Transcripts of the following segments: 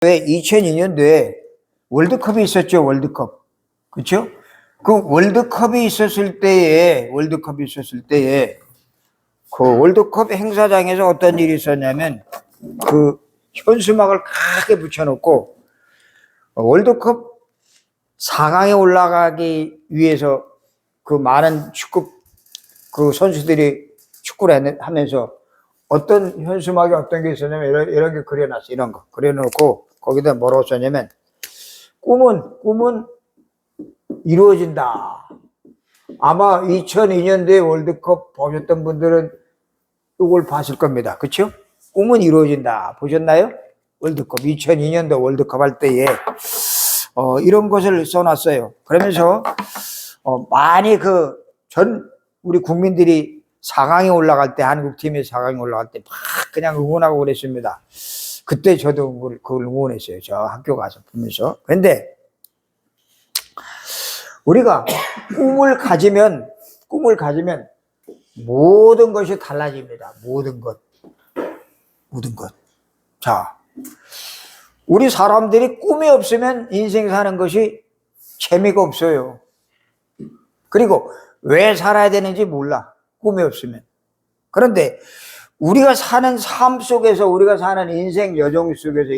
2002년도에 월드컵이 있었죠. 월드컵. 그렇죠? 그 월드컵이 있었을 때에 그 월드컵 행사장에서 어떤 일이 있었냐면 그 현수막을 크게 붙여놓고 월드컵 4강에 올라가기 위해서 그 많은 축구 그 선수들이 축구를 하면서 어떤 현수막이 어떤 게 있었냐면 이런 게 그려놨어. 이런 거 그려놓고 거기다 뭐라고 썼냐면 꿈은 이루어진다. 아마 2002년도에 월드컵 보셨던 분들은 이걸 봤을 겁니다. 그렇죠? 꿈은 이루어진다. 보셨나요? 월드컵 2002년도 월드컵 할 때에 이런 것을 써놨어요. 그러면서 많이 우리 국민들이 4강에 올라갈 때, 한국팀이 4강에 올라갈 때 막 그냥 응원하고 그랬습니다. 그때 저도 그걸 응원했어요. 저 학교 가서 보면서. 그런데 우리가 꿈을 가지면 모든 것이 달라집니다. 모든 것. 자, 우리 사람들이 꿈이 없으면 인생 사는 것이 재미가 없어요. 그리고 왜 살아야 되는지 몰라. 꿈이 없으면. 그런데 우리가 사는 삶 속에서, 우리가 사는 인생 여정 속에서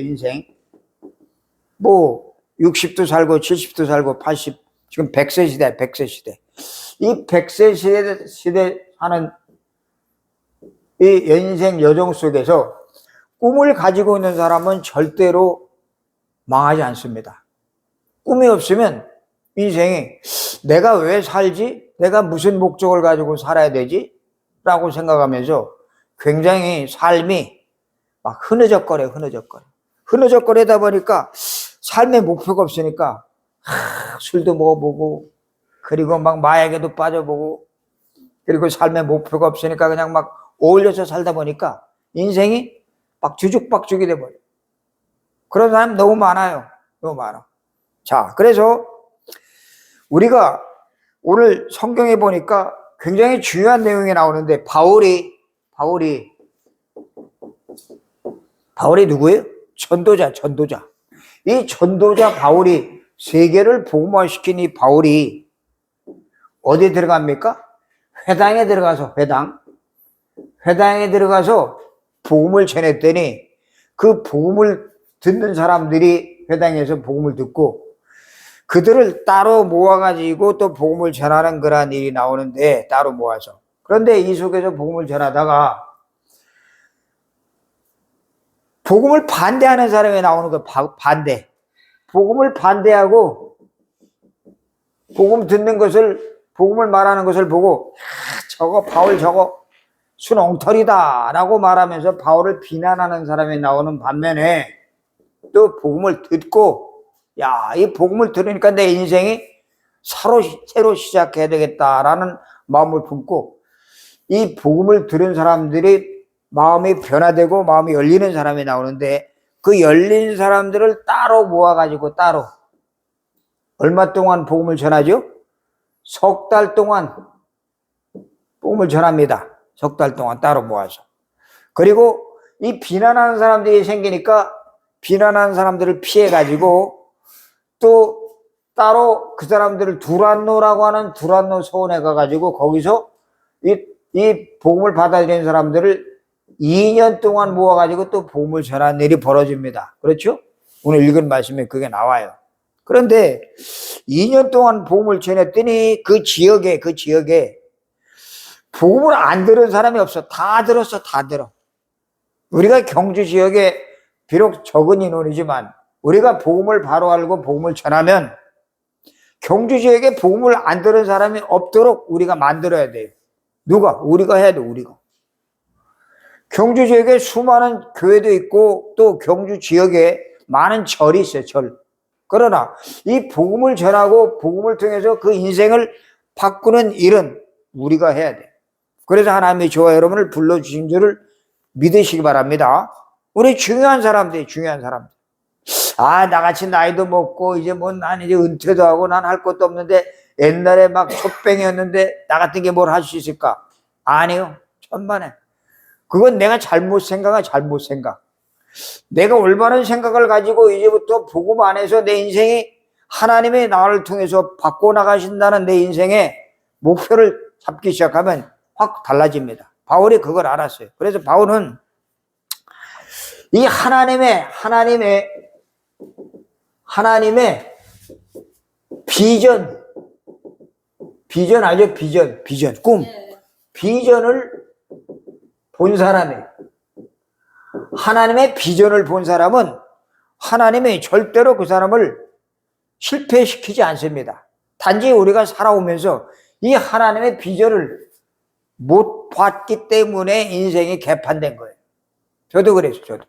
뭐 60도 살고 70도 살고 80, 지금 100세 시대, 100세 시대. 이 100세 시대 사는 이 인생 여정 속에서 꿈을 가지고 있는 사람은 절대로 망하지 않습니다. 꿈이 없으면 인생이 내가 왜 살지? 내가 무슨 목적을 가지고 살아야 되지? 라고 생각하면서 굉장히 삶이 막 흐느적거리다 보니까 삶의 목표가 없으니까 술도 먹어보고 그리고 막 마약에도 빠져보고 그리고 삶의 목표가 없으니까 그냥 막 어울려서 살다 보니까 인생이 막 주죽박죽이 돼버려요. 그런 사람 너무 많아요. 너무 많아. 자, 그래서 우리가 오늘 성경에 보니까 굉장히 중요한 내용이 나오는데 바울이 누구예요? 전도자. 이 전도자 바울이 세계를 복음화시킨 이 바울이 어디에 들어갑니까? 회당에 들어가서 복음을 전했더니 그 복음을 듣는 사람들이 회당에서 복음을 듣고 그들을 따로 모아가지고 또 복음을 전하는 그런 일이 나오는데 따로 모아서 그런데 이 속에서 복음을 전하다가 복음을 반대하는 사람이 나오는 거예요. 반대. 복음을 반대하고 복음 듣는 것을 복음을 말하는 것을 보고 바울 저거 순 엉터리다 라고 말하면서 바울을 비난하는 사람이 나오는 반면에 또 복음을 듣고 이 복음을 들으니까 내 인생이 새로 시작해야 되겠다라는 마음을 품고 이 복음을 들은 사람들이 마음이 변화되고 마음이 열리는 사람이 나오는데 그 열린 사람들을 따로 모아가지고 따로 얼마 동안 복음을 전하죠? 석 달 동안 복음을 전합니다. 석 달 동안 따로 모아서. 그리고 이 비난하는 사람들이 생기니까 비난하는 사람들을 피해가지고 또 따로 그 사람들을 두란노라고 하는 두란노 서원에 가가지고 거기서 이 복음을 받아들이는 사람들을 2년 동안 모아가지고 또 복음을 전하는 일이 벌어집니다. 그렇죠? 오늘 읽은 말씀에 그게 나와요. 그런데 2년 동안 복음을 전했더니 그 지역에 복음을 안 들은 사람이 없어. 다 들었어. 우리가 경주 지역에 비록 적은 인원이지만 우리가 복음을 바로 알고 복음을 전하면 경주 지역에 복음을 안 들은 사람이 없도록 우리가 만들어야 돼요. 누가? 우리가 해야 돼. 우리가. 경주 지역에 수많은 교회도 있고 또 경주 지역에 많은 절이 있어요. 절. 그러나 이 복음을 전하고 복음을 통해서 그 인생을 바꾸는 일은 우리가 해야 돼. 그래서 하나님이 저와 여러분을 불러주신 줄을 믿으시기 바랍니다. 우리 중요한 사람들. 나같이 나이도 먹고 이제 난 이제 은퇴도 하고 난 할 것도 없는데 옛날에 막 촛뱅이였는데 나 같은 게 뭘 할 수 있을까? 아니요. 천만에. 그건 내가 잘못 생각. 내가 올바른 생각을 가지고 이제부터 복음 안에서 내 인생이 하나님의 나를 통해서 바꿔나가신다는 내 인생의 목표를 잡기 시작하면 확 달라집니다. 바울이 그걸 알았어요. 그래서 바울은 이 하나님의 비전 알죠? 비전, 꿈. 비전을 본 사람이에요. 하나님의 비전을 본 사람은 하나님이 절대로 그 사람을 실패시키지 않습니다. 단지 우리가 살아오면서 이 하나님의 비전을 못 봤기 때문에 인생이 개판된 거예요. 저도 그랬어요. 저도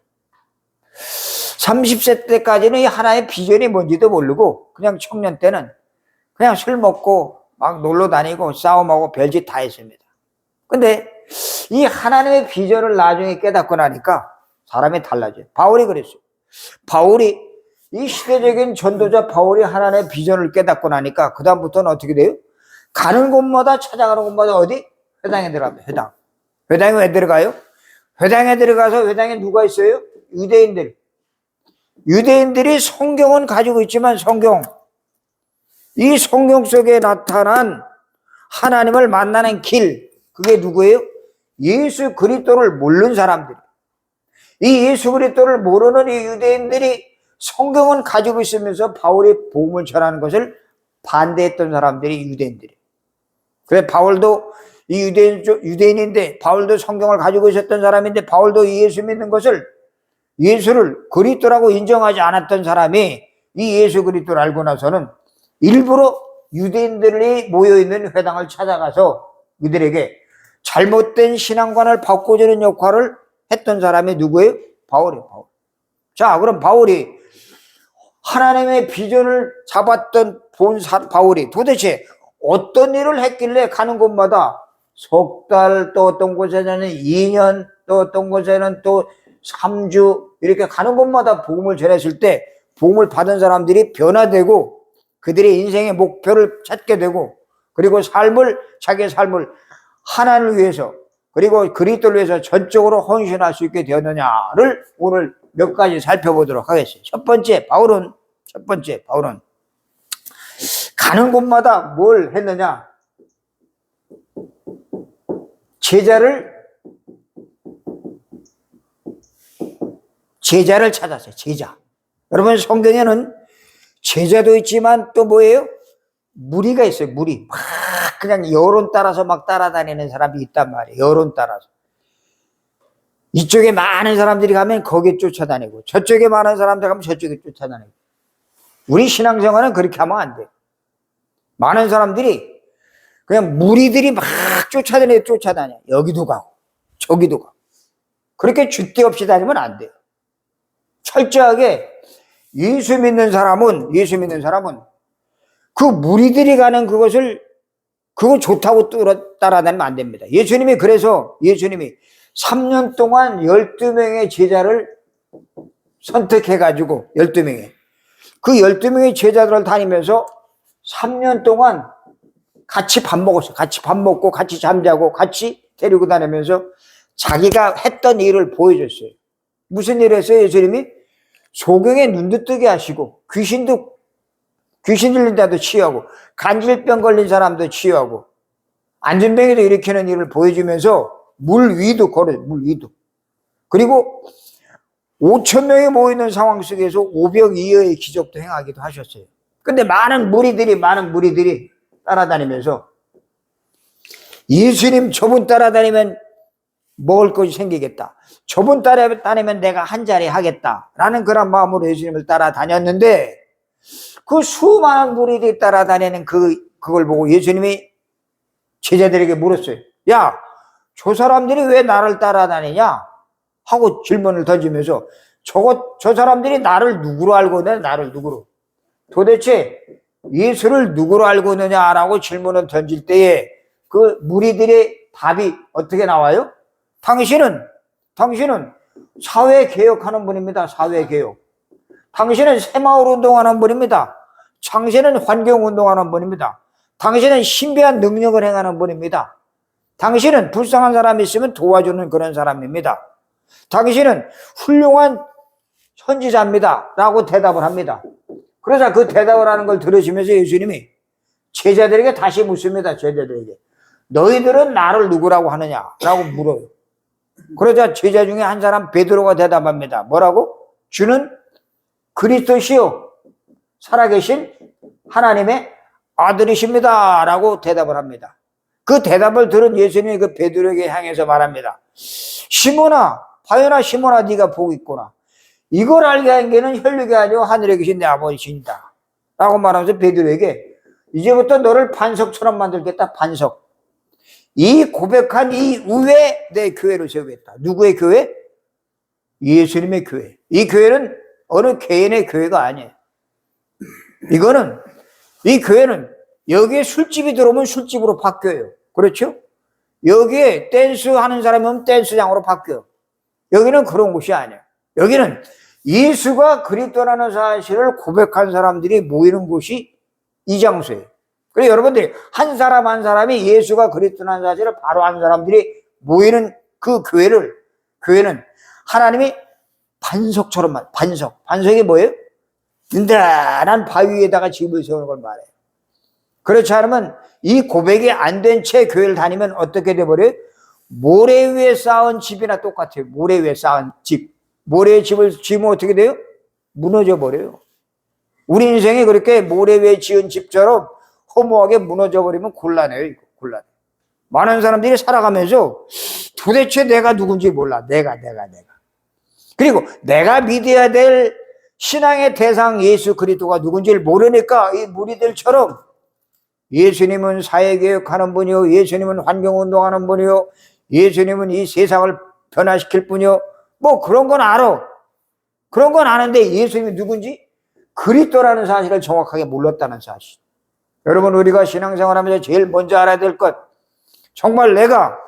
30세 때까지는 이 하나님의 비전이 뭔지도 모르고 그냥 청년 때는 그냥 술 먹고 막 놀러 다니고 싸움하고 별짓 다 했습니다. 근데 이 하나님의 비전을 나중에 깨닫고 나니까 사람이 달라져요. 바울이 그랬어요. 바울이 이 시대적인 전도자 바울이 하나님의 비전을 깨닫고 나니까 그 다음부터는 어떻게 돼요? 가는 곳마다 찾아가는 곳마다 어디? 회당에 들어갑니다. 회당. 회당에 왜 들어가요? 회당에 들어가서 회당에 누가 있어요? 유대인들이 성경은 가지고 있지만 이 성경 속에 나타난 하나님을 만나는 길, 그게 누구예요? 예수 그리스도를 모르는 사람들. 이 예수 그리스도를 모르는 이 유대인들이 성경은 가지고 있으면서 바울이 복음을 전하는 것을 반대했던 사람들이 유대인들이에요. 그래서 바울도 이 유대인인데 바울도 성경을 가지고 있었던 사람인데 바울도 이 예수 믿는 것을 예수를 그리스도라고 인정하지 않았던 사람이 이 예수 그리스도를 알고 나서는 일부러 유대인들이 모여있는 회당을 찾아가서 그들에게 잘못된 신앙관을 바꿔주는 역할을 했던 사람이 누구예요? 바울이에요. 바울. 자, 그럼 바울이 하나님의 비전을 잡았던 바울이 도대체 어떤 일을 했길래 가는 곳마다 석 달, 또 어떤 곳에는 2년, 또 어떤 곳에는 또 3주 이렇게 가는 곳마다 복음을 전했을 때 복음을 받은 사람들이 변화되고 그들의 인생의 목표를 찾게 되고 그리고 자기의 삶을 하나님을 위해서 그리고 그리스도를 위해서 전적으로 헌신할 수 있게 되었느냐를 오늘 몇 가지 살펴보도록 하겠습니다. 첫 번째 바울은 가는 곳마다 뭘 했느냐? 제자를 찾았어요. 제자. 여러분 성경에는 제자도 있지만 또 뭐예요? 무리가 있어요. 무리. 막 그냥 여론 따라서 막 따라다니는 사람이 있단 말이에요. 여론 따라서. 이쪽에 많은 사람들이 가면 거기에 쫓아다니고 저쪽에 많은 사람들 가면 저쪽에 쫓아다니고. 우리 신앙생활은 그렇게 하면 안 돼요. 많은 사람들이 그냥 무리들이 막 쫓아다녀. 여기도 가고 저기도 가고. 그렇게 줏대 없이 다니면 안 돼요. 철저하게 예수 믿는 사람은 그 무리들이 가는 그거 좋다고 따라다니면 안 됩니다. 예수님이 3년 동안 12명의 제자를 선택해가지고 12명의 그 12명의 제자들을 다니면서 3년 동안 같이 밥 먹었어요. 같이 밥 먹고 같이 잠자고 같이 데리고 다니면서 자기가 했던 일을 보여줬어요. 무슨 일을 했어요? 예수님이 소경에 눈도 뜨게 하시고 귀신 들린 자도 치유하고 간질병 걸린 사람도 치유하고 안전병에도 일으키는 일을 보여주면서 물 위도 걸어요. 물 위도. 그리고 5천 명이 모이는 상황 속에서 500 이하의 기적도 행하기도 하셨어요. 근데 많은 무리들이 따라다니면서 예수님 저분 따라다니면 먹을 것이 생기겠다. 저분 따라다니면 내가 한 자리 하겠다라는 그런 마음으로 예수님을 따라다녔는데 그 수많은 무리들이 따라다니는 그걸 보고 예수님이 제자들에게 물었어요. 야, 저 사람들이 왜 나를 따라다니냐? 하고 질문을 던지면서 저 사람들이 나를 누구로 알고 있느냐? 나를 누구로? 도대체 예수를 누구로 알고 있느냐라고 질문을 던질 때에 그 무리들의 답이 어떻게 나와요? 당신은 사회개혁하는 분입니다. 사회개혁. 당신은 새마을 운동하는 분입니다. 당신은 환경운동하는 분입니다. 당신은 신비한 능력을 행하는 분입니다. 당신은 불쌍한 사람이 있으면 도와주는 그런 사람입니다. 당신은 훌륭한 선지자입니다 라고 대답을 합니다. 그러자 그 대답을 하는 걸 들으시면서 예수님이 제자들에게 다시 묻습니다. 제자들에게 너희들은 나를 누구라고 하느냐 라고 물어요. 그러자 제자 중에 한 사람 베드로가 대답합니다. 뭐라고? 주는 그리스도시요 살아계신 하나님의 아들이십니다 라고 대답을 합니다. 그 대답을 들은 예수님이 그 베드로에게 향해서 말합니다. 시몬아, 바요나 시몬아, 네가 복이 있구나. 이걸 알게 한 게는 혈육이 아니고 하늘에 계신 내 아버지신다 라고 말하면서 베드로에게 이제부터 너를 반석처럼 만들겠다. 반석. 이 고백한 이 후에 내 교회를 세우겠다. 누구의 교회? 예수님의 교회. 이 교회는 어느 개인의 교회가 아니에요. 이 교회는 여기에 술집이 들어오면 술집으로 바뀌어요. 그렇죠? 여기에 댄스 하는 사람이 오면 댄스장으로 바뀌어요. 여기는 그런 곳이 아니에요. 여기는 예수가 그리스도라는 사실을 고백한 사람들이 모이는 곳이 이 장소예요. 그래서 여러분들이 한 사람 한 사람이 예수가 그리스도라는 사실을 바로 한 사람들이 모이는 그 교회는 하나님이 반석처럼 반석이 뭐예요? 든든한 바위 위에다가 집을 세우는 걸 말해요. 그렇지 않으면 이 고백이 안 된 채 교회를 다니면 어떻게 돼버려요? 모래 위에 쌓은 집이나 똑같아요. 모래 위에 쌓은 집. 모래의 집을 지으면 어떻게 돼요? 무너져 버려요. 우리 인생이 그렇게 모래 위에 지은 집처럼 허무하게 무너져 버리면 곤란해요. 이거 곤란해. 많은 사람들이 살아가면서 도대체 내가 누군지 몰라. 내가. 그리고 내가 믿어야 될 신앙의 대상 예수 그리스도가 누군지를 모르니까 이 무리들처럼 예수님은 사회개혁하는 분이요, 예수님은 환경운동하는 분이요, 예수님은 이 세상을 변화시킬 분이요, 뭐 그런 건 알아. 그런 건 아는데 예수님이 누군지 그리스도라는 사실을 정확하게 몰랐다는 사실. 여러분, 우리가 신앙생활하면서 제일 먼저 알아야 될 것, 정말 내가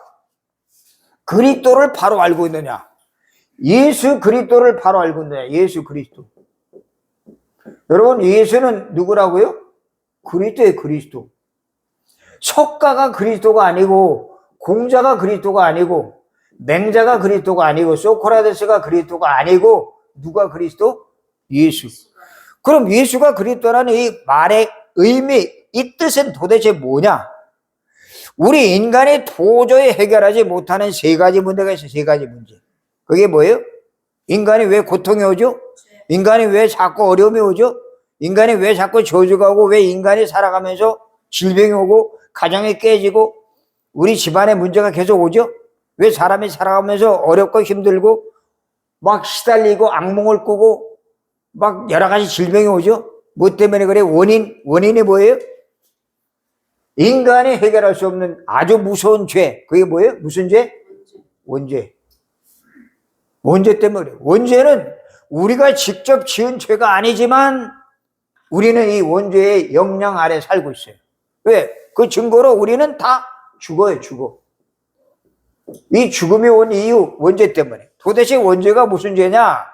그리스도를 바로 알고 있느냐, 예수 그리스도를 바로 알고 있느냐. 예수 그리스도. 여러분, 예수는 누구라고요? 그리스도예요. 그리스도. 석가가 그리스도가 아니고, 공자가 그리스도가 아니고, 맹자가 그리스도가 아니고, 소크라테스가 그리스도가 아니고, 누가 그리스도? 예수. 그럼 예수가 그리스도라는 이 말의 의미, 이 뜻은 도대체 뭐냐? 우리 인간이 도저히 해결하지 못하는 세 가지 문제가 있어요. 세 가지 문제. 그게 뭐예요? 인간이 왜 고통이 오죠? 인간이 왜 자꾸 어려움이 오죠? 인간이 왜 자꾸 저주가 오고, 왜 인간이 살아가면서 질병이 오고, 가정이 깨지고, 우리 집안에 문제가 계속 오죠? 왜 사람이 살아가면서 어렵고 힘들고, 막 시달리고, 악몽을 꾸고, 막 여러 가지 질병이 오죠? 뭐 때문에 그래? 원인이 뭐예요? 인간이 해결할 수 없는 아주 무서운 죄. 그게 뭐예요? 무슨 죄? 원죄. 원죄 때문에. 원죄는 우리가 직접 지은 죄가 아니지만 우리는 이 원죄의 영향 아래 살고 있어요. 왜? 그 증거로 우리는 다 죽어요. 죽어. 이 죽음이 온 이유, 원죄 때문에. 도대체 원죄가 무슨 죄냐?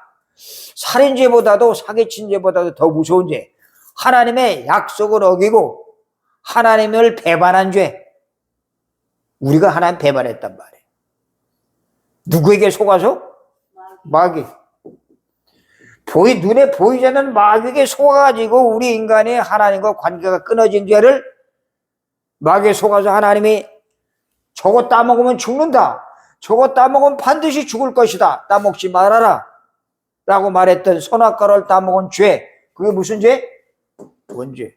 살인죄보다도, 사기친 죄보다도 더 무서운 죄. 하나님의 약속을 어기고 하나님을 배반한 죄. 우리가 하나님 배반했단 말이에요. 누구에게 속아서? 마귀. 눈에 보이지 않는 마귀에게 속아가지고 우리 인간이 하나님과 관계가 끊어진 죄를 마귀에 속아서 하나님이 저거 따먹으면 죽는다. 저거 따먹으면 반드시 죽을 것이다. 따먹지 말아라. 라고 말했던 선악과를 따먹은 죄. 그게 무슨 죄? 원죄.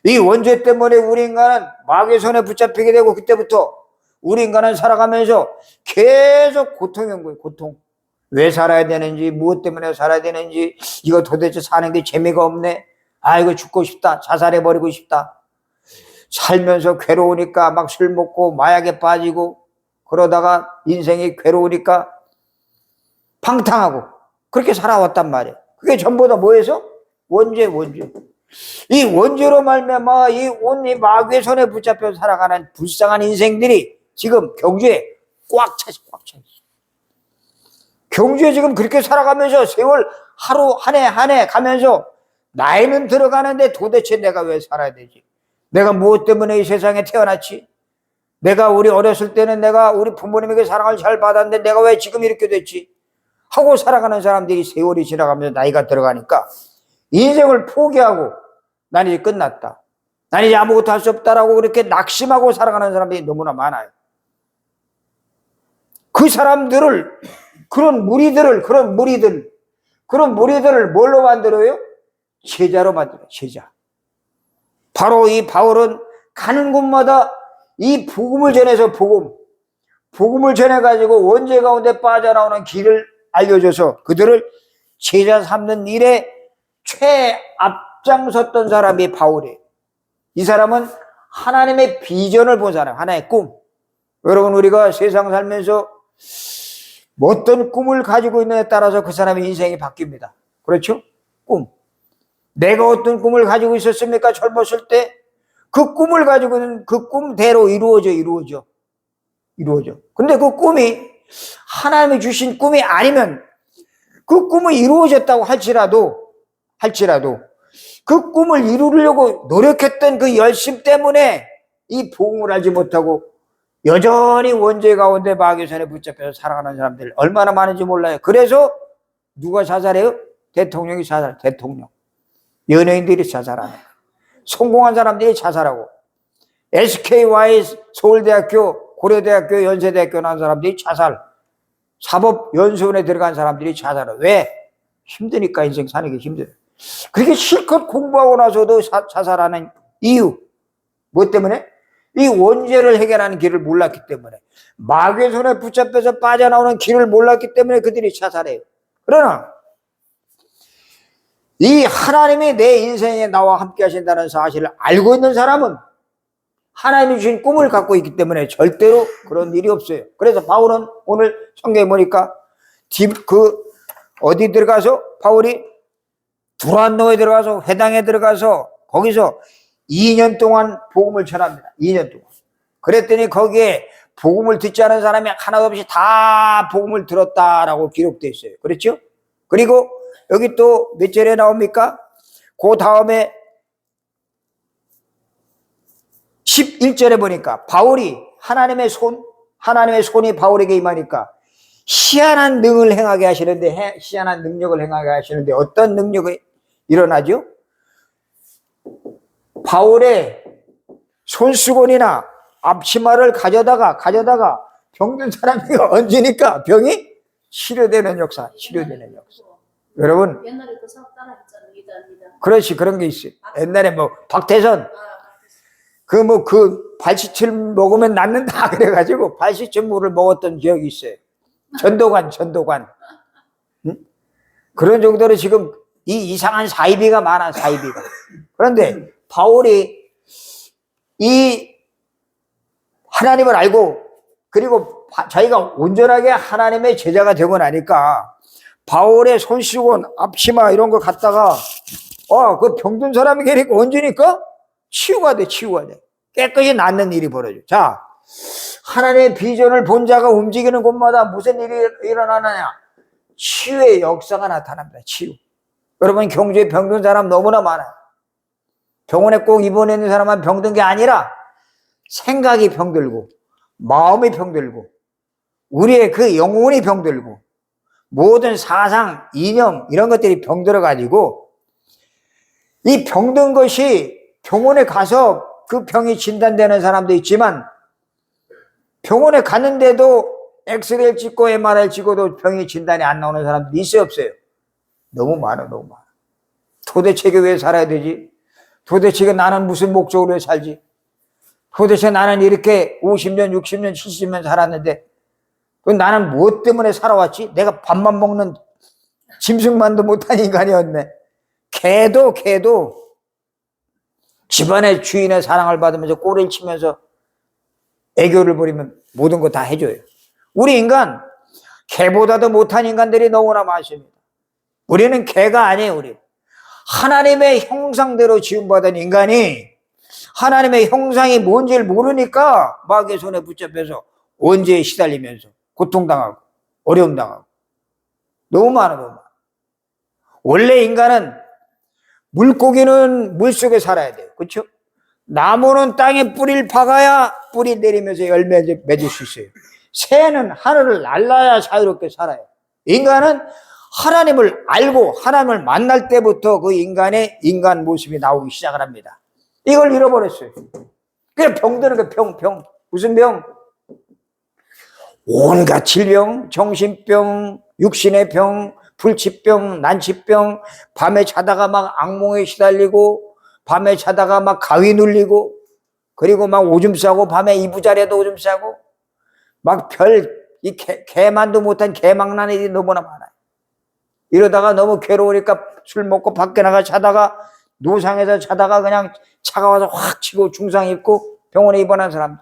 이 원죄 때문에 우리 인간은 마귀의 손에 붙잡히게 되고 그때부터 우리 인간은 살아가면서 계속 고통이 온 거예요. 고통. 왜 살아야 되는지, 무엇 때문에 살아야 되는지, 이거 도대체 사는 게 재미가 없네. 아, 이거 죽고 싶다. 자살해버리고 싶다. 살면서 괴로우니까 막 술 먹고 마약에 빠지고 그러다가 인생이 괴로우니까 방탕하고 그렇게 살아왔단 말이에요. 그게 전부 다 뭐해서? 원죄. 이 원죄로 말미암아 이 마귀의 손에 붙잡혀 살아가는 불쌍한 인생들이 지금 경주에 꽉 차 있어. 경주에 지금 그렇게 살아가면서 세월 하루 한 해 가면서 나이는 들어가는데 도대체 내가 왜 살아야 되지? 내가 무엇 때문에 이 세상에 태어났지? 내가 우리 어렸을 때는 내가 우리 부모님에게 사랑을 잘 받았는데 내가 왜 지금 이렇게 됐지? 하고 살아가는 사람들이 세월이 지나가면서 나이가 들어가니까 인생을 포기하고 난 이제 끝났다, 난 이제 아무것도 할 수 없다라고 그렇게 낙심하고 살아가는 사람들이 너무나 많아요. 그 사람들을, 그런 무리들을 뭘로 만들어요? 제자로 만들어요. 제자. 바로 이 바울은 가는 곳마다 이 복음을 전해서 복음을 전해가지고 원죄 가운데 빠져나오는 길을 알려줘서 그들을 제자 삼는 일에 최앞장섰던 사람이 바울이에요. 이 사람은 하나님의 비전을 본 사람, 하나의 꿈. 여러분, 우리가 세상 살면서 어떤 꿈을 가지고 있느냐에 따라서 그 사람의 인생이 바뀝니다. 그렇죠? 꿈. 내가 어떤 꿈을 가지고 있었습니까? 젊었을 때 그 꿈을 가지고 있는 그 꿈대로 이루어져. 근데 그 꿈이 하나님이 주신 꿈이 아니면 그 꿈이 이루어졌다고 할지라도 그 꿈을 이루려고 노력했던 그 열심 때문에 이 복음을 알지 못하고 여전히 원죄 가운데 마귀의 손에 붙잡혀서 살아가는 사람들 얼마나 많은지 몰라요. 그래서 누가 자살해요? 대통령이 자살, 대통령. 연예인들이 자살하는, 성공한 사람들이 자살하고, SKY 서울대학교, 고려대학교, 연세대학교 나온 사람들이 자살, 사법연수원에 들어간 사람들이 자살해요. 왜? 힘드니까. 인생 사는 게 힘들어요. 그렇게 실컷 공부하고 나서도 자살하는 이유, 뭐 때문에? 이 원죄를 해결하는 길을 몰랐기 때문에, 마귀의 손에 붙잡혀서 빠져나오는 길을 몰랐기 때문에 그들이 자살해요. 그러나 이 하나님이 내 인생에 나와 함께 하신다는 사실을 알고 있는 사람은 하나님이 주신 꿈을 갖고 있기 때문에 절대로 그런 일이 없어요. 그래서 바울은 오늘 성경에 보니까 어디 들어가서, 바울이 두란노에 들어가서, 회당에 들어가서 거기서 2년 동안 복음을 전합니다. 2년 동안. 그랬더니 거기에 복음을 듣지 않은 사람이 하나도 없이 다 복음을 들었다라고 기록되어 있어요. 그렇죠? 그리고 여기 또 몇 절에 나옵니까? 그 다음에 11절에 보니까 바울이 하나님의 손이 바울에게 임하니까 희한한 능을 행하게 하시는데, 희한한 능력을 행하게 하시는데 어떤 능력이 일어나죠? 바울의 손수건이나 앞치마를 가져다가 병든 사람이 얹으니까 병이 치료되는 역사. 여러분, 옛날에 그 사업 따라 했잖아요. 이단. 그렇지, 그런 게 있어요. 옛날에 뭐 박태선 그 발시칠 먹으면 낫는다 그래가지고 발시칠물을 먹었던 기억이 있어요. 전도관. 응? 그런 정도로 지금 이 이상한 사이비가 많아, 사이비가. 그런데 바울이 이 하나님을 알고, 그리고 자기가 온전하게 하나님의 제자가 되고 나니까 바울의 손수건, 앞치마 이런 거 갖다가 그 병든 사람이 걔니까 얹으니까 치유가 돼. 깨끗이 낫는 일이 벌어져. 자, 하나님의 비전을 본 자가 움직이는 곳마다 무슨 일이 일어나느냐? 치유의 역사가 나타납니다. 치유. 여러분, 경주에 병든 사람 너무나 많아요. 병원에 꼭 입원해 있는 사람만 병든 게 아니라 생각이 병들고, 마음이 병들고, 우리의 그 영혼이 병들고, 모든 사상, 이념 이런 것들이 병들어가지고 이 병든 것이 병원에 가서 그 병이 진단되는 사람도 있지만 병원에 갔는데도 엑스레이를 찍고 MRI를 찍어도 병이 진단이 안 나오는 사람들이 있어요, 없어요? 너무 많아. 도대체 왜 살아야 되지? 도대체 나는 무슨 목적으로 살지? 도대체 나는 이렇게 50년, 60년, 70년 살았는데 나는 무엇 때문에 살아왔지? 내가 밥만 먹는 짐승만도 못한 인간이었네. 개도 집안의 주인의 사랑을 받으면서 꼬리를 치면서 애교를 부리면 모든 거 다 해줘요. 우리 인간, 개보다도 못한 인간들이 너무나 많습니다. 우리는 개가 아니에요. 우리 하나님의 형상대로 지음받은 인간이 하나님의 형상이 뭔지를 모르니까 마귀의 손에 붙잡혀서 원죄에 시달리면서 고통당하고 어려움 당하고 너무 많아. 원래 인간은, 물고기는 물속에 살아야 돼요. 그렇죠? 나무는 땅에 뿌리를 박아야 뿌리 내리면서 열매 맺을 수 있어요. 새는 하늘을 날아야 자유롭게 살아요. 인간은 하나님을 알고 하나님을 만날 때부터 그 인간의 인간 모습이 나오기 시작을 합니다. 이걸 잃어버렸어요. 그냥 병드는 거 병. 무슨 병? 온갖 질병, 정신병, 육신의 병, 불치병, 난치병, 밤에 자다가 막 악몽에 시달리고, 밤에 자다가 막 가위 눌리고, 그리고 막 오줌 싸고, 밤에 이부자리에도 오줌 싸고, 막 개만도 못한 개망난 일이 너무나 많아요. 이러다가 너무 괴로우니까 술 먹고 밖에 나가 자다가, 노상에서 자다가 그냥 차가 와서 확 치고 중상 입고 병원에 입원한 사람.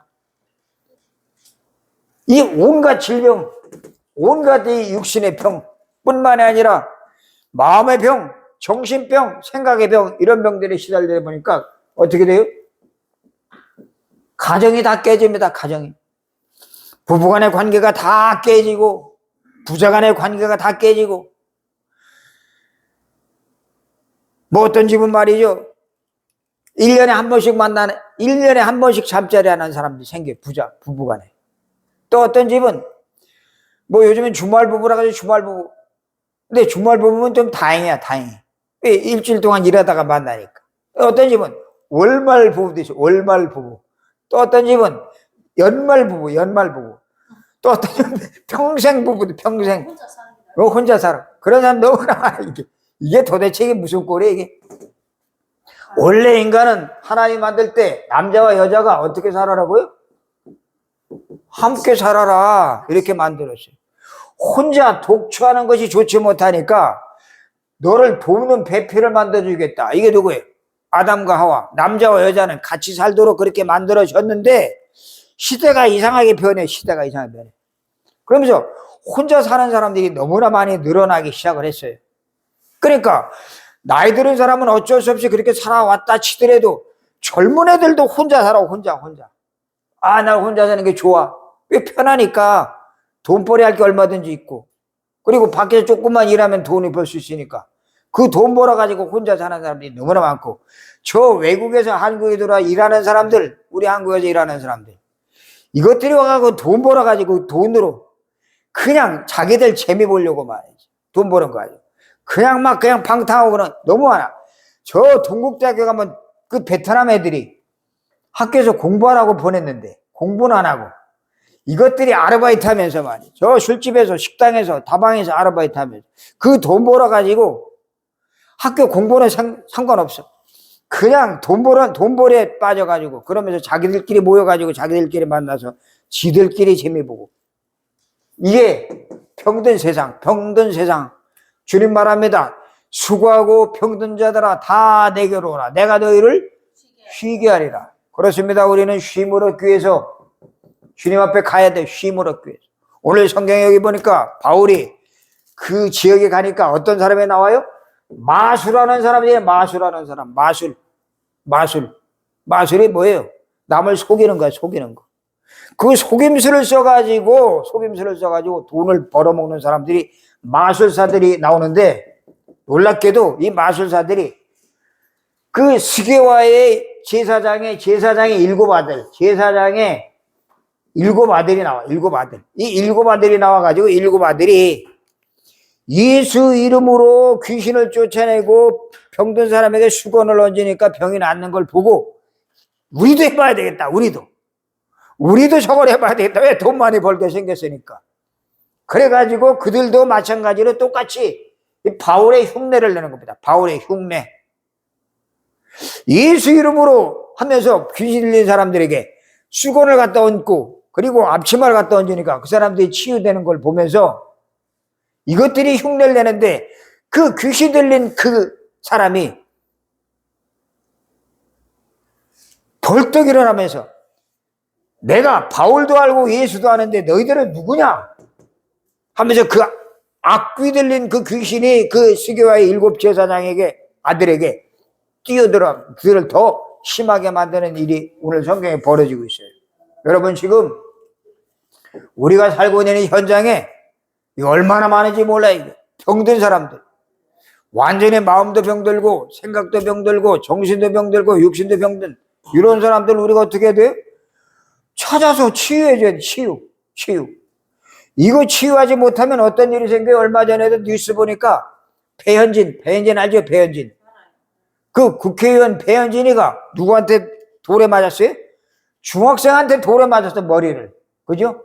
이 온갖 질병, 온갖 이 육신의 병 뿐만이 아니라 마음의 병, 정신병, 생각의 병, 이런 병들이 시달리다 보니까 어떻게 돼요? 가정이 다 깨집니다. 가정이. 부부간의 관계가 다 깨지고, 부자간의 관계가 다 깨지고, 뭐 어떤 집은 말이죠, 1년에 한 번씩 만나는, 1년에 한 번씩 잠자리 하는 사람들이 생겨요. 부부간에. 또 어떤 집은 뭐 요즘엔 주말 부부라 가지고 주말 부부. 근데 주말 부부면 좀 다행이야, 다행히. 일주일 동안 일하다가 만나니까. 어떤 집은 월말 부부도 있어요. 월말 부부. 또 어떤 집은 연말 부부. 또 어떤 집은 평생 부부도 평생. 혼자 사는 게 혼자 살아. 그런 사람 너무나 많아. 이게 도대체 이게 무슨 꼴이야, 이게. 원래 인간은 하나님 만들 때 남자와 여자가 어떻게 살아라고요? 함께 살아라, 이렇게 만들었어요. 혼자 독처하는 것이 좋지 못하니까 너를 돕는 배필을 만들어주겠다. 이게 누구예요? 아담과 하와. 남자와 여자는 같이 살도록 그렇게 만들어졌는데 시대가 이상하게 변해. 시대가 이상하게 변해. 그러면서 혼자 사는 사람들이 너무나 많이 늘어나기 시작을 했어요. 그러니까 나이 들은 사람은 어쩔 수 없이 그렇게 살아왔다 치더라도 젊은 애들도 혼자 살아. 혼자. 아, 나 혼자 사는 게 좋아. 왜? 편하니까. 돈벌이 할 게 얼마든지 있고, 그리고 밖에서 조금만 일하면 돈을 벌 수 있으니까 그 돈 벌어가지고 혼자 사는 사람들이 너무나 많고, 저 외국에서 한국에 들어와 일하는 사람들, 우리 한국에서 일하는 사람들, 이것들이 와가지고 돈 벌어가지고 돈으로 그냥 자기들 재미 보려고 말이지. 돈 버는 거 아니야. 그냥 방탕하고 그런 너무 많아. 저 동국대학교 가면 그 베트남 애들이 학교에서 공부하라고 보냈는데 공부는 안 하고 이것들이 아르바이트 하면서 말이야. 저 술집에서, 식당에서, 다방에서 아르바이트 하면서 그 돈 벌어가지고 학교 공부는 상관없어. 그냥 돈벌이에 빠져가지고 그러면서 자기들끼리 모여가지고 자기들끼리 만나서 지들끼리 재미보고. 이게 병든 세상. 주님 말합니다. 수고하고 병든 자들아 다 내게로 오라. 내가 너희를 쉬게 하리라. 그렇습니다. 우리는 쉼을 얻기 위해서 주님 앞에 가야 돼. 쉼을 얻기 위해서. 오늘 성경에 여기 보니까 바울이 그 지역에 가니까 어떤 사람이 나와요? 마술하는 사람이에요. 마술하는 사람. 마술이 뭐예요? 남을 속이는 거야. 속이는 거. 그 속임수를 써가지고 돈을 벌어먹는 사람들이, 마술사들이 나오는데, 놀랍게도 이 마술사들이 그 스게와의 제사장의 일곱 아들이 나와. 이 일곱 아들이 나와가지고 일곱 아들이 예수 이름으로 귀신을 쫓아내고 병든 사람에게 수건을 얹으니까 병이 낫는 걸 보고 우리도 해봐야 되겠다. 우리도 저걸 해봐야 되겠다. 왜? 돈 많이 벌게 생겼으니까. 그래가지고 그들도 마찬가지로 똑같이 바울의 흉내를 내는 겁니다. 바울의 흉내. 예수 이름으로 하면서 귀신 들린 사람들에게 수건을 갖다 얹고 그리고 앞치마를 갖다 얹으니까 그 사람들이 치유되는 걸 보면서 이것들이 흉내를 내는데, 그 귀신 들린 그 사람이 벌떡 일어나면서 내가 바울도 알고 예수도 아는데 너희들은 누구냐 하면서 그 악귀 들린 그 귀신이 그 스게와의 일곱 제사장에게, 아들에게 뛰어들어 그들을 더 심하게 만드는 일이 오늘 성경에 벌어지고 있어요. 여러분, 지금 우리가 살고 있는 현장에 이거 얼마나 많은지 몰라요. 병든 사람들, 완전히 마음도 병들고 생각도 병들고 정신도 병들고 육신도 병든 이런 사람들 우리가 어떻게 해야 돼요? 찾아서 치유해줘야 돼. 치유. 이거 치유하지 못하면 어떤 일이 생겨요? 얼마 전에도 뉴스 보니까 배현진 알죠? 배현진. 그 국회의원 배현진이가 누구한테 돌에 맞았어요? 중학생한테 돌에 맞았어, 머리를. 그죠?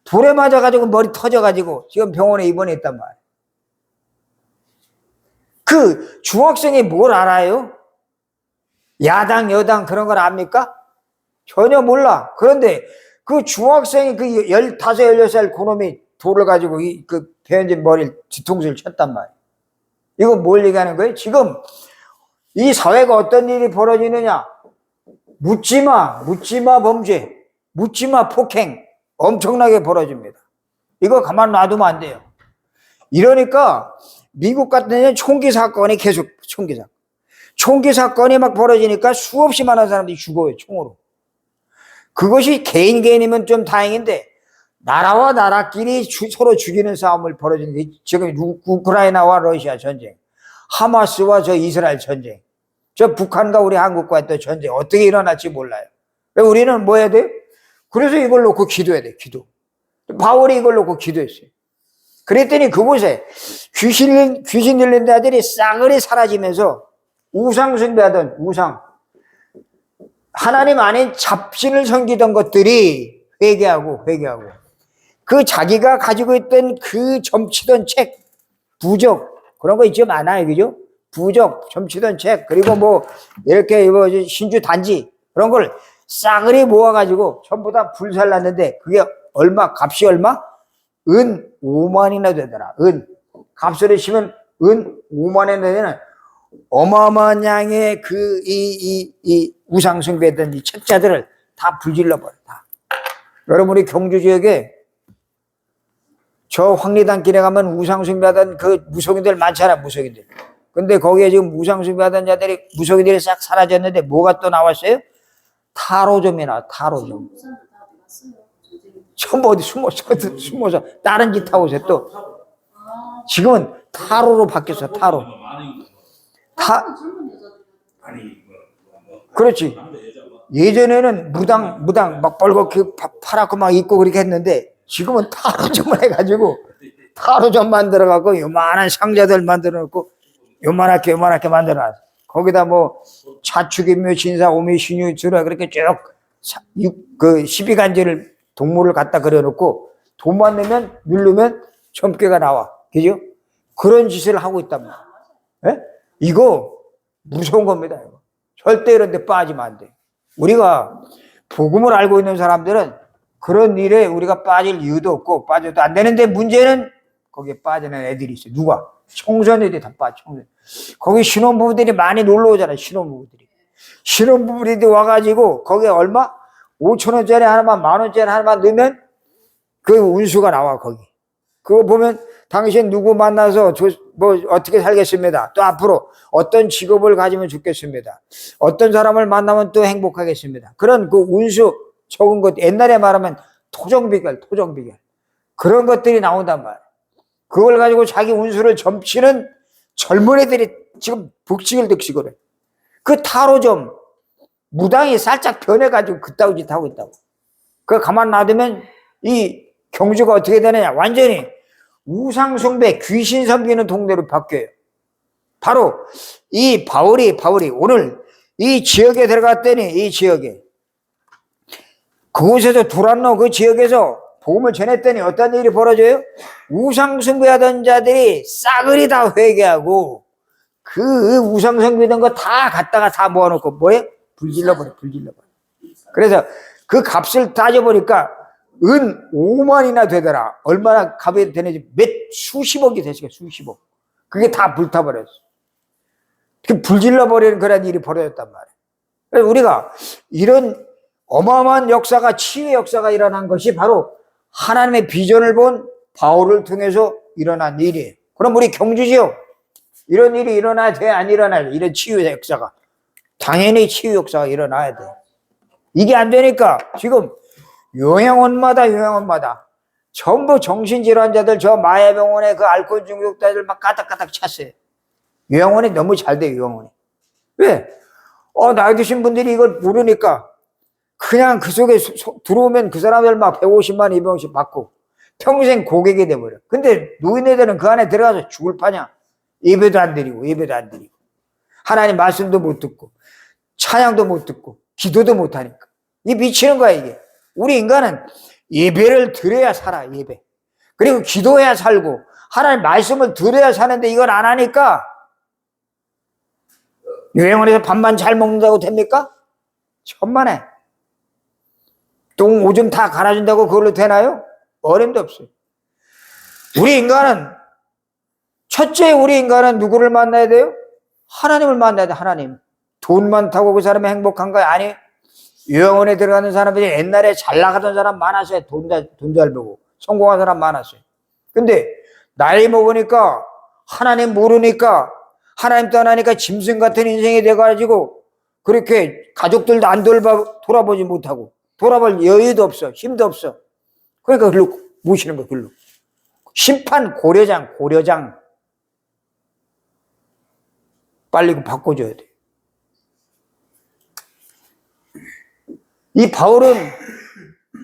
돌에 맞아가지고 머리 터져가지고 지금 병원에 입원했단 말이에요. 그 중학생이 뭘 알아요? 야당, 여당 그런 걸 압니까? 전혀 몰라. 그런데 그 중학생이 그 15, 16살 그놈이 돌을 가지고 그 배현진 머리를 뒤통수를 쳤단 말이에요. 이거 뭘 얘기하는 거예요? 지금 이 사회가 어떤 일이 벌어지느냐? 묻지마 범죄, 묻지마 폭행 엄청나게 벌어집니다. 이거 가만 놔두면 안 돼요. 이러니까 미국 같은 데는 총기 사건이 계속 총기 사건이 막 벌어지니까 수없이 많은 사람들이 죽어요, 총으로. 그것이 개인이면 좀 다행인데 나라와 나라끼리 서로 죽이는 싸움을 벌어지는 게 지금 우크라이나와 러시아 전쟁, 하마스와 저 이스라엘 전쟁, 저 북한과 우리 한국과의 또 전쟁 어떻게 일어날지 몰라요. 우리는 뭐 해야 돼요? 그래서 이걸 놓고 기도해야 돼. 기도. 바울이 이걸 놓고 기도했어요. 그랬더니 그곳에 귀신 들린 자들이 싸그리 사라지면서 우상 숭배하던 하나님 아닌 잡신을 섬기던 것들이 회개하고 그 자기가 가지고 있던 그 점치던 책, 부적 그런 거 있죠, 많아요, 그죠? 부적, 점치던 책, 그리고 뭐 이렇게 신주 단지 그런 걸 싸그리 모아가지고 전부 다 불살랐는데 그게 값이 얼마? 은 5만이나 되더라. 값을 치면 은 5만이나 되는 어마어마한 양의 이 우상숭배했던 이 책자들을 다 불질러버려. 다. 여러분이 경주 지역에 저 황리단길에 가면 우상숭배하던 그 무속인들 많잖아, 무속인들. 근데 거기에 지금 우상숭배하던 자들이 무속인들이 싹 사라졌는데 뭐가 또 나왔어요? 타로점이 나와, 타로점. 전부 어디 숨어서 다른 짓 하고 있어요, 또. 지금은 타로로 바뀌었어, 타로. 그렇지. 예전에는 무당 막 빨갛게 파랗고 막 입고 그렇게 했는데 지금은 타로점을 해가지고 타로점 만들어갖고 요만한 상자들 만들어놓고 요만하게 만들어놨어. 거기다 뭐 차축인묘, 진사, 오미, 신유, 주라 그렇게 쭉 그 12간지를 동물을 갖다 그려놓고 돈만 내면 누르면 점괘가 나와. 그죠? 그런 짓을 하고 있단 말이야. 예? 이거 무서운 겁니다. 이거. 절대 이런 데 빠지면 안 돼. 우리가 복음을 알고 있는 사람들은 그런 일에 우리가 빠질 이유도 없고 빠져도 안 되는데 문제는 거기에 빠지는 애들이 있어요. 누가? 청소년들이 다 빠져. 거기 신혼부부들이 많이 놀러 오잖아요. 신혼부부들이 와가지고 거기에 얼마? 5,000원짜리 하나만 10,000원짜리 하나만 넣으면 그 운수가 나와 거기. 그거 보면 당신 누구 만나서 뭐 어떻게 살겠습니다. 또 앞으로 어떤 직업을 가지면 좋겠습니다. 어떤 사람을 만나면 또 행복하겠습니다. 그런 그 운수 적은 것, 옛날에 말하면 토정비결. 그런 것들이 나온단 말이에요. 그걸 가지고 자기 운수를 점치는 젊은 애들이 지금 득식을 해. 그 타로점, 무당이 살짝 변해가지고 그따위 짓 하고 있다고. 그거 가만 놔두면 이 경주가 어떻게 되느냐. 완전히 우상숭배, 귀신 섬기는 동네로 바뀌어요. 바로 이 바울이 오늘 이 지역에 들어갔더니 이 지역에 그곳에서 두란노 그 지역에서 복음을 전했더니 어떤 일이 벌어져요? 우상숭배하던 자들이 싸그리 다 회개하고 그 우상숭배던 거 다 갖다가 다 모아놓고 뭐예요? 불질러버려. 그래서 그 값을 따져보니까 은 5만이나 되더라. 얼마나 값이 되는지 수십억이 됐어요. 수십억. 그게 다 불타버렸어. 그 불질러버리는 그런 일이 벌어졌단 말이에요. 그래서 우리가 이런 어마어마한 역사가 치유의 역사가 일어난 것이 바로 하나님의 비전을 본 바울을 통해서 일어난 일이에요. 그럼 우리 경주지요. 이런 일이 일어나야 돼? 안 일어나야 돼? 이런 치유의 역사가. 당연히 치유 역사가 일어나야 돼. 이게 안 되니까 지금 요양원마다 전부 정신질환자들 저 마야병원에 그 알코올 중독자들 막 가닥가닥 찼어요. 요양원이 너무 잘 돼요. 요양원이. 왜? 나이 드신 분들이 이걸 모르니까 그냥 그 속에 들어오면 그 사람들 막 150만 200원씩 받고 평생 고객이 돼버려. 근데 노인네들은 그 안에 들어가서 죽을 파냐. 예배도 안 드리고 예배도 안 드리고 하나님 말씀도 못 듣고 찬양도 못 듣고 기도도 못 하니까 이 미치는 거야 이게. 우리 인간은 예배를 드려야 살아. 예배. 그리고 기도해야 살고 하나님 말씀을 들어야 사는데 이걸 안 하니까 요양원에서 밥만 잘 먹는다고 됩니까? 천만에. 똥 오줌 다 갈아준다고 그걸로 되나요? 어림도 없어요. 우리 인간은 첫째 우리 인간은 누구를 만나야 돼요? 하나님을 만나야 돼. 하나님. 돈 많다고 그 사람이 행복한 거야? 아니. 요양원에 들어가는 사람들이 옛날에 잘 나가던 사람 많았어요. 돈 잘 벌고 성공한 사람 많았어요. 근데 나이 먹으니까 하나님 모르니까 하나님 떠나니까 짐승 같은 인생이 돼가지고 그렇게 가족들도 안 돌아보지 못하고 돌아볼 여유도 없어. 힘도 없어. 그러니까 글로 모시는 거야. 글로. 심판 고려장 빨리 바꿔줘야 돼. 이 바울은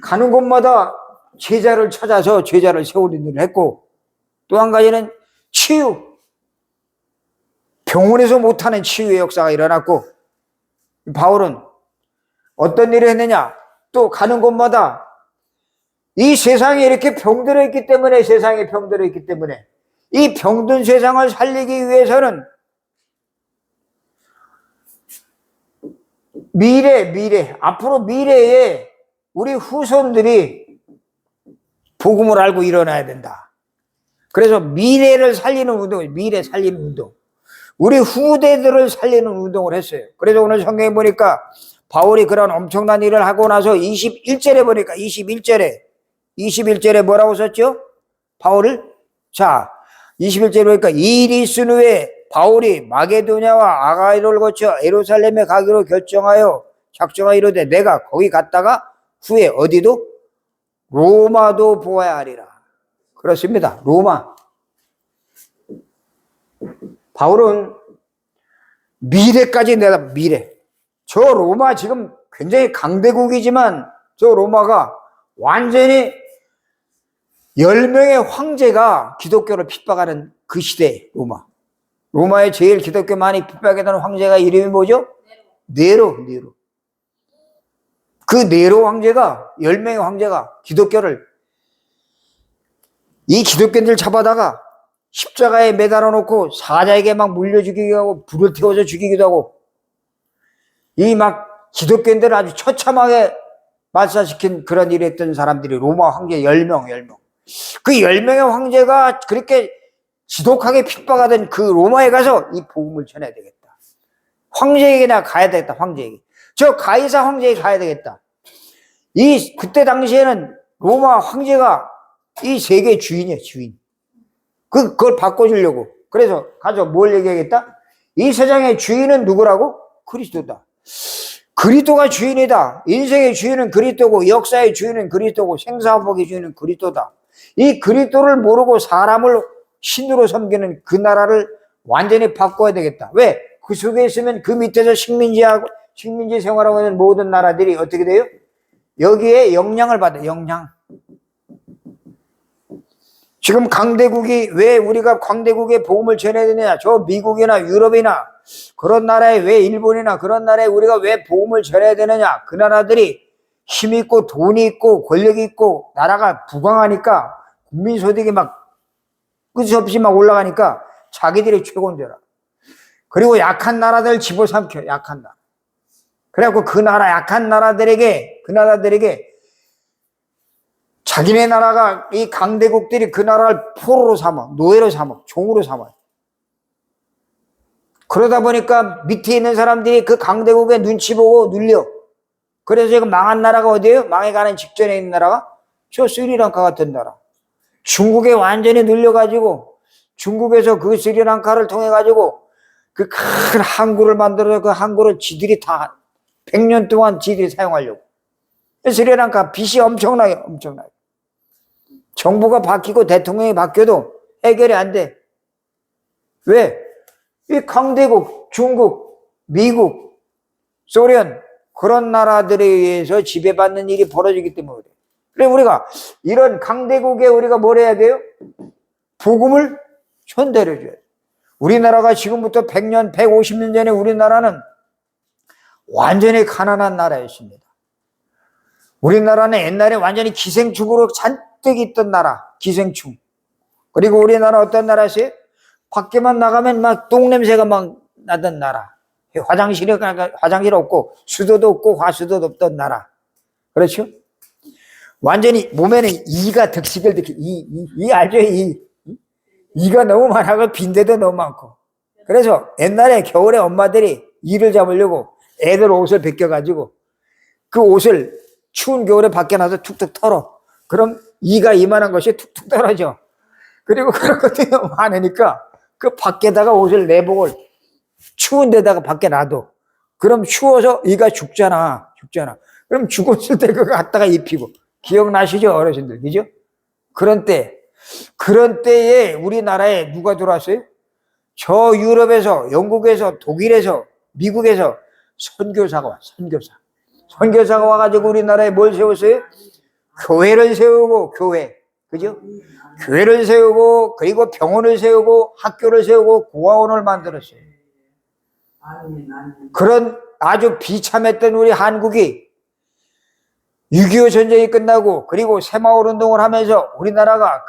가는 곳마다 제자를 찾아서 제자를 세우는 일을 했고 또 한 가지는 치유. 병원에서 못하는 치유의 역사가 일어났고 바울은 어떤 일을 했느냐. 또 가는 곳마다 이 세상에 이렇게 병들어 있기 때문에 세상에 병들어 있기 때문에 이 병든 세상을 살리기 위해서는 앞으로 미래에 우리 후손들이 복음을 알고 일어나야 된다. 그래서 미래를 살리는 운동, 미래 살리는 운동. 우리 후대들을 살리는 운동을 했어요. 그래서 오늘 성경에 보니까 바울이 그런 엄청난 일을 하고 나서 21절에 보니까 21절에 뭐라고 썼죠? 바울을? 자, 21절에 보니까 이 일이 있은 후에 바울이 마게도냐와 아가이를 거쳐 예루살렘에 가기로 결정하여 작정하이로되 내가 거기 갔다가 후에 어디도? 로마도 보아야 하리라. 그렇습니다. 로마. 바울은 미래까지 내다 미래. 저 로마 지금 굉장히 강대국이지만 저 로마가 완전히 10명의 황제가 기독교를 핍박하는 그 시대 로마. 로마에 제일 기독교 많이 핍박했던 황제가 이름이 뭐죠? 네로. 그 네로 황제가 10명의 황제가 기독교를 이 기독교인들 잡아다가 십자가에 매달아 놓고 사자에게 막 물려 죽이기도 하고 불을 태워서 죽이기도 하고 이 막 기독교인들을 아주 처참하게 말살시킨 그런 일을 했던 사람들이 로마 황제 10명. 그 10명의 황제가 그렇게 지독하게 핍박하던 그 로마에 가서 이 복음을 전해야 되겠다. 황제에게나 가야 되겠다. 황제에게. 저 가이사 황제에게 가야 되겠다. 그때 당시에는 로마 황제가 이 세계의 주인이에요. 주인. 그걸 바꿔주려고. 그래서 가서 뭘 얘기하겠다? 이 세상의 주인은 누구라고? 그리스도다. 그리스도가 주인이다. 인생의 주인은 그리스도고 역사의 주인은 그리스도고 생사복의 주인은 그리스도다. 이 그리스도를 모르고 사람을 신으로 섬기는 그 나라를 완전히 바꿔야 되겠다. 왜? 그 속에 있으면 그 밑에서 식민지 생활하고 있는 모든 나라들이 어떻게 돼요? 여기에 영향을 받아요. 영향. 지금 강대국이 왜 우리가 강대국에 복음을 전해야 되느냐? 저 미국이나 유럽이나 그런 나라에 왜 일본이나 그런 나라에 우리가 왜 복음을 전해야 되느냐? 그 나라들이 힘 있고 돈이 있고 권력이 있고 나라가 부강하니까 국민 소득이 막 끝이 없이 막 올라가니까 자기들이 최고인 줄 알아. 그리고 약한 나라들 집어삼켜. 약한 나라. 그래갖고 그 나라 약한 나라들에게 자기네 나라가 이 강대국들이 그 나라를 포로로 삼아, 노예로 삼아, 종으로 삼아. 그러다 보니까 밑에 있는 사람들이 그 강대국의 눈치 보고 눌려. 그래서 지금 망한 나라가 어디예요? 망해가는 직전에 있는 나라가 저 스리랑카 같은 나라. 중국에 완전히 눌려가지고 중국에서 그 스리랑카를 통해가지고 그 큰 항구를 만들어서 그 항구를 지들이 다 100년 동안 지들이 사용하려고. 스리랑카 빚이 엄청나게. 정부가 바뀌고 대통령이 바뀌어도 해결이 안 돼. 왜? 이 강대국, 중국, 미국, 소련 그런 나라들에 의해서 지배받는 일이 벌어지기 때문에 그래. 그래서 우리가 이런 강대국에 우리가 뭘 해야 돼요? 복음을 전달해 줘야 돼요. 우리나라가 지금부터 100년, 150년 전에 우리나라는 완전히 가난한 나라였습니다. 우리나라는 옛날에 완전히 기생충으로 잔뜩 있던 나라, 기생충. 그리고 우리나라 어떤 나라였어요? 밖에만 나가면 막 똥냄새가 막 나던 나라. 화장실 없고, 수도도 없고, 화수도도 없던 나라. 그렇죠? 완전히 몸에는 이가 득식을 이 알죠? 이가 너무 많아서 빈대도 너무 많고. 그래서 옛날에 겨울에 엄마들이 이를 잡으려고 애들 옷을 벗겨가지고 그 옷을 추운 겨울에 밖에 나서 툭툭 털어. 그럼 이가 이만한 것이 툭툭 떨어져. 그리고 그런 것들이 너무 많으니까 그 밖에다가 옷을 내복을 추운 데다가 밖에 놔둬. 그럼 추워서 이가 죽잖아. 그럼 죽었을 때 그거 갖다가 입히고. 기억나시죠? 어르신들. 그죠? 그런 때에 우리나라에 누가 들어왔어요? 저 유럽에서, 영국에서, 독일에서, 미국에서 선교사가 왔어요. 선교사가 와가지고 우리나라에 뭘 세웠어요? 교회를 세우고, 교회. 그죠? 교회를 세우고, 그리고 병원을 세우고, 학교를 세우고, 고아원을 만들었어요. 그런 아주 비참했던 우리 한국이 6.25 전쟁이 끝나고, 그리고 새마을 운동을 하면서 우리나라가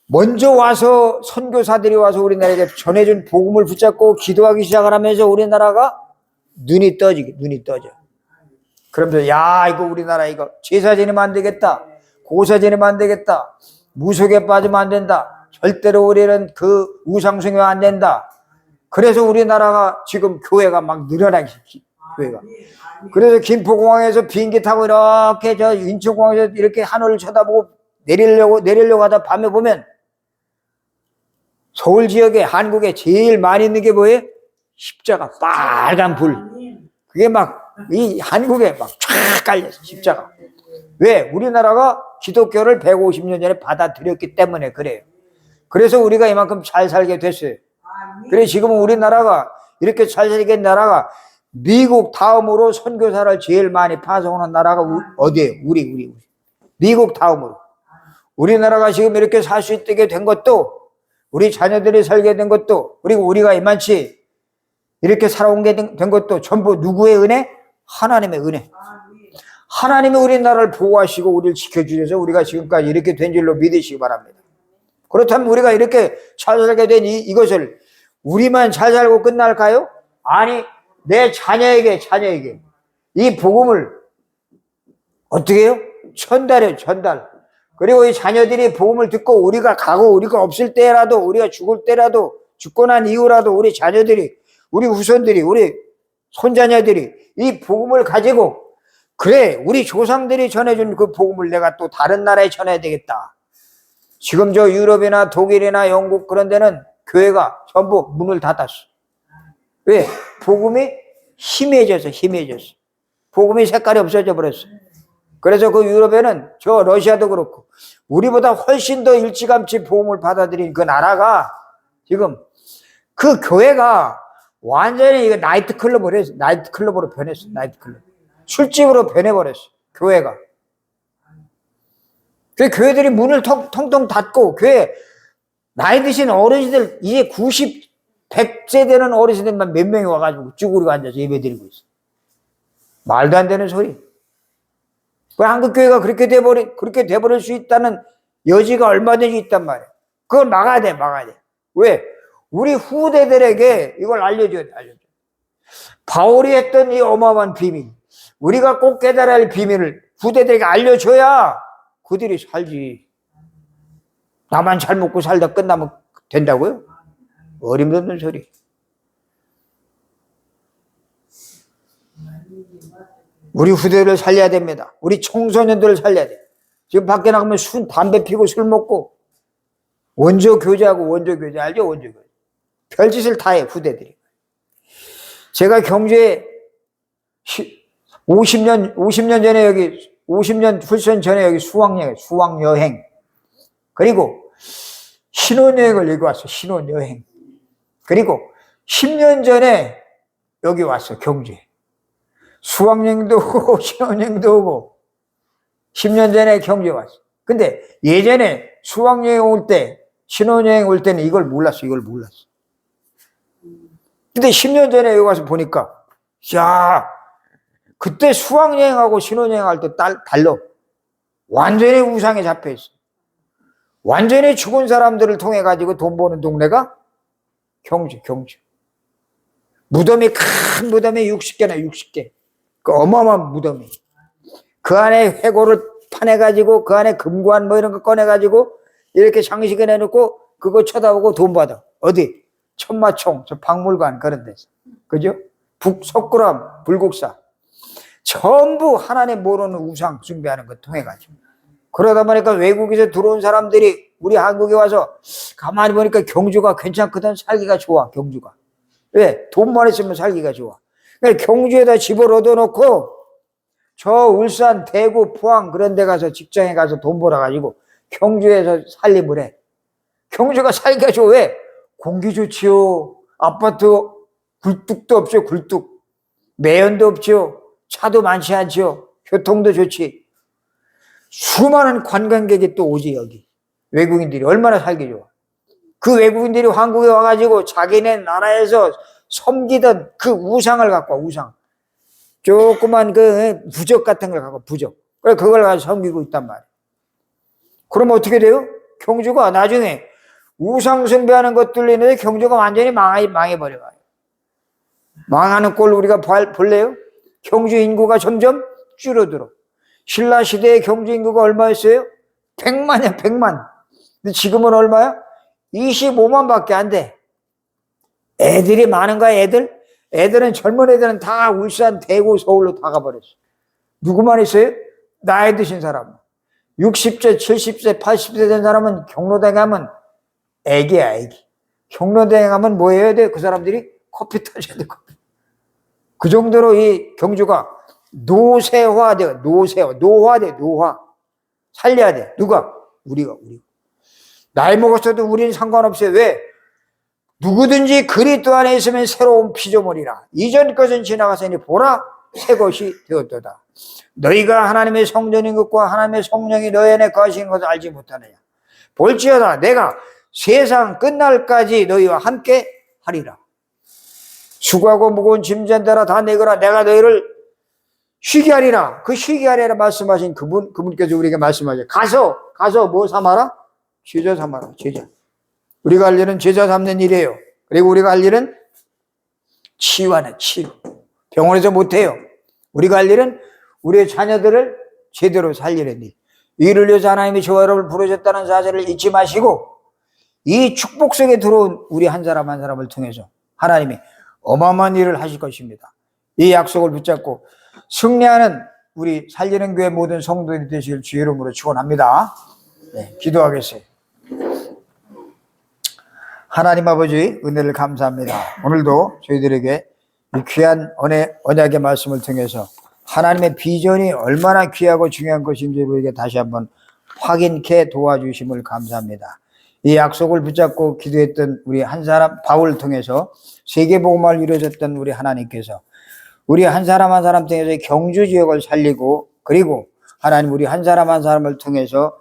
먼저 와서 선교사들이 와서 우리나라에게 전해준 복음을 붙잡고 기도하기 시작을 하면서 우리나라가 눈이 떠져. 그러면서 이거 우리나라 이거 제사 지내면 안 되겠다. 고사 지내면 안 되겠다. 무속에 빠지면 안 된다. 절대로 우리는 그 우상숭배 안 된다. 그래서 우리나라가 지금 교회가 막 늘어나기 교회가. 그래서 김포공항에서 비행기 타고 이렇게 저 인천공항에서 이렇게 하늘을 쳐다보고 내리려고 하다 밤에 보면 서울 지역에 한국에 제일 많이 있는 게 뭐예요? 십자가, 빨간 불. 그게 이 한국에 막 쫙 깔려서 십자가. 왜? 우리나라가 기독교를 150년 전에 받아들였기 때문에 그래요. 그래서 우리가 이만큼 잘 살게 됐어요. 그래서 지금은 우리나라가 이렇게 잘 살게 된 나라가 미국 다음으로 선교사를 제일 많이 파송하는 나라가 어디예요? 우리. 미국 다음으로. 우리나라가 지금 이렇게 살 수 있게 된 것도, 우리 자녀들이 살게 된 것도, 그리고 우리가 이만치 이렇게 살아온 게 된 것도 전부 누구의 은혜? 하나님의 은혜. 하나님이 우리나라를 보호하시고 우리를 지켜주셔서 우리가 지금까지 이렇게 된 줄로 믿으시기 바랍니다. 그렇다면 우리가 이렇게 잘 살게 된 이것을 우리만 잘 살고 끝날까요? 아니, 내 자녀에게 이 복음을 어떻게 해요? 전달. 그리고 이 자녀들이 복음을 듣고 우리가 가고 우리가 없을 때라도, 우리가 죽을 때라도, 죽고 난 이후라도 우리 자녀들이, 우리 후손들이, 우리 손자녀들이 이 복음을 가지고, 그래, 우리 조상들이 전해준 그 복음을 내가 또 다른 나라에 전해야 되겠다. 지금 저 유럽이나 독일이나 영국 그런 데는 교회가 전부 문을 닫았어. 왜? 복음이 희미해졌어. 복음이 색깔이 없어져 버렸어. 그래서 그 유럽에는 저 러시아도 그렇고 우리보다 훨씬 더 일찌감치 복음을 받아들인 그 나라가 지금 그 교회가 완전히 이거 나이트클럽으로 변했어. 술집으로 변해버렸어. 교회가. 그 교회들이 문을 텅텅 닫고 교회 나이 드신 어르신들 이제 90, 100세 되는 어르신들만 몇 명이 와가지고 쭈그리고 앉아서 예배드리고 있어. 말도 안 되는 소리. 그 한국교회가 그렇게 돼버릴 수 있다는 여지가 얼마든지 있단 말이야. 그걸 막아야 돼. 왜? 우리 후대들에게 이걸 알려줘야 돼. 바울이 했던 이 어마어마한 비밀, 우리가 꼭 깨달아야 할 비밀을 후대들에게 알려줘야 그들이 살지. 나만 잘 먹고 살다 끝나면 된다고요? 어림없는 소리. 우리 후대를 살려야 됩니다. 우리 청소년들을 살려야 돼. 지금 밖에 나가면 담배 피고 술 먹고 원조 교제 알죠? 원조 교제. 별짓을 다 해, 후대들이. 제가 경주에 50년 전에 여기, 50년 훨씬 전에 여기 수학여행. 그리고 신혼여행을 여기 왔어, 신혼여행. 그리고 10년 전에 여기 왔어, 경주에. 수학여행도 오고, 신혼여행도 오고. 10년 전에 경주에 왔어. 근데 예전에 수학여행 올 때, 신혼여행 올 때는 이걸 몰랐어. 근데 10년 전에 여기 와서 보니까, 야, 그때 수학여행하고 신혼여행할 때 달라. 완전히 우상에 잡혀 있어. 완전히 죽은 사람들을 통해 가지고 돈 버는 동네가 경주. 무덤이 큰 무덤이 60개나 60개. 그 어마어마한 무덤이. 그 안에 회고를 파내가지고 그 안에 금관 뭐 이런 거 꺼내가지고 이렇게 장식을 해놓고 그거 쳐다보고 돈 받아. 어디? 천마총, 저 박물관 그런 데서. 그죠? 북석굴암, 불국사. 전부 하나님 모르는 우상 숭배하는 거 통해가지고. 그러다 보니까 외국에서 들어온 사람들이 우리 한국에 와서 가만히 보니까 경주가 괜찮거든. 살기가 좋아, 경주가. 왜? 돈만 있으면 살기가 좋아. 그러니까 경주에다 집을 얻어놓고 저 울산, 대구, 포항 그런 데 가서 직장에 가서 돈 벌어가지고 경주에서 살림을 해. 경주가 살기가 좋아. 왜? 공기 좋지요. 아파트 굴뚝도 없죠. 굴뚝. 매연도 없죠. 차도 많지 않죠. 교통도 좋지. 수많은 관광객이 또 오지 여기. 외국인들이 얼마나 살기 좋아. 그 외국인들이 한국에 와가지고 자기네 나라에서 섬기던 그 우상을 갖고 와. 우상. 조그만 그 부적 같은 걸 갖고 부적. 그래 그걸 가지고 섬기고 있단 말이야. 그러면 어떻게 돼요? 경주가 나중에 우상 숭배하는 것들 인해서 경주가 완전히 망해버려요. 망하는 꼴 우리가 볼래요? 경주 인구가 점점 줄어들어. 신라 시대의 경주 인구가 얼마였어요? 100만이야, 100만. 근데 지금은 얼마야? 25만 밖에 안 돼. 애들이 많은 거야, 애들? 애들은 젊은 애들은 다 울산, 대구, 서울로 다 가버렸어. 누구만 있어요? 나이 드신 사람. 60세, 70세, 80세 된 사람은 경로당에 가면 애기야, 애기. 경로당에 가면 뭐 해야 돼? 그 사람들이 커피 타셔야 돼, 커피. 그 정도로 이 경주가 노쇠화돼, 노화돼, 노화. 살려야 돼. 누가? 우리가. 나이 먹었어도 우리는 상관없어요. 왜? 누구든지 그리스도 안에 있으면 새로운 피조물이라. 이전 것은 지나가서니 보라 새 것이 되었도다. 너희가 하나님의 성전인 것과 하나님의 성령이 너희 안에 거하신 것을 알지 못하느냐. 볼지어다 내가 세상 끝날까지 너희와 함께 하리라. 수고하고 무거운 짐진들아 다 내거라. 내가 너희를 쉬게 하리라. 그 쉬게 하리라 말씀하신 그분께서 우리에게 말씀하죠. 가서 뭐 삼아라? 제자 삼아라. 제자. 우리가 할 일은 제자 삼는 일이에요. 그리고 우리가 할 일은 치유하는 치유. 병원에서 못해요. 우리가 할 일은 우리의 자녀들을 제대로 살리는 일. 이를 위해서 하나님이 저와 여러분을 부르셨다는 사실을 잊지 마시고 이 축복 속에 들어온 우리 한 사람 한 사람을 통해서 하나님이 어마어마한 일을 하실 것입니다. 이 약속을 붙잡고 승리하는 우리 살리는 교회 모든 성도들이 되시길 주의 이름으로 축원합니다. 네, 기도하겠어요. 하나님 아버지 은혜를 감사합니다. 오늘도 저희들에게 이 귀한 언약의 말씀을 통해서 하나님의 비전이 얼마나 귀하고 중요한 것인지 우리에게 다시 한번 확인케 도와주심을 감사합니다. 이 약속을 붙잡고 기도했던 우리 한 사람 바울을 통해서 세계복음화를 이루어졌던 우리 하나님께서 우리 한 사람 한 사람 통해서 경주 지역을 살리고 그리고 하나님 우리 한 사람 한 사람을 통해서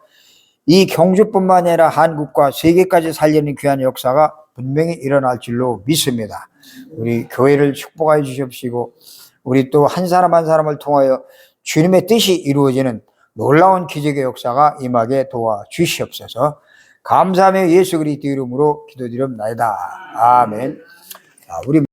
이 경주뿐만 아니라 한국과 세계까지 살리는 귀한 역사가 분명히 일어날 줄로 믿습니다. 우리 교회를 축복하여 주십시고 우리 또 한 사람 한 사람을 통하여 주님의 뜻이 이루어지는 놀라운 기적의 역사가 임하게 도와주시옵소서. 감사하며 예수 그리스도 이름으로 기도드립니다. 아멘. 우리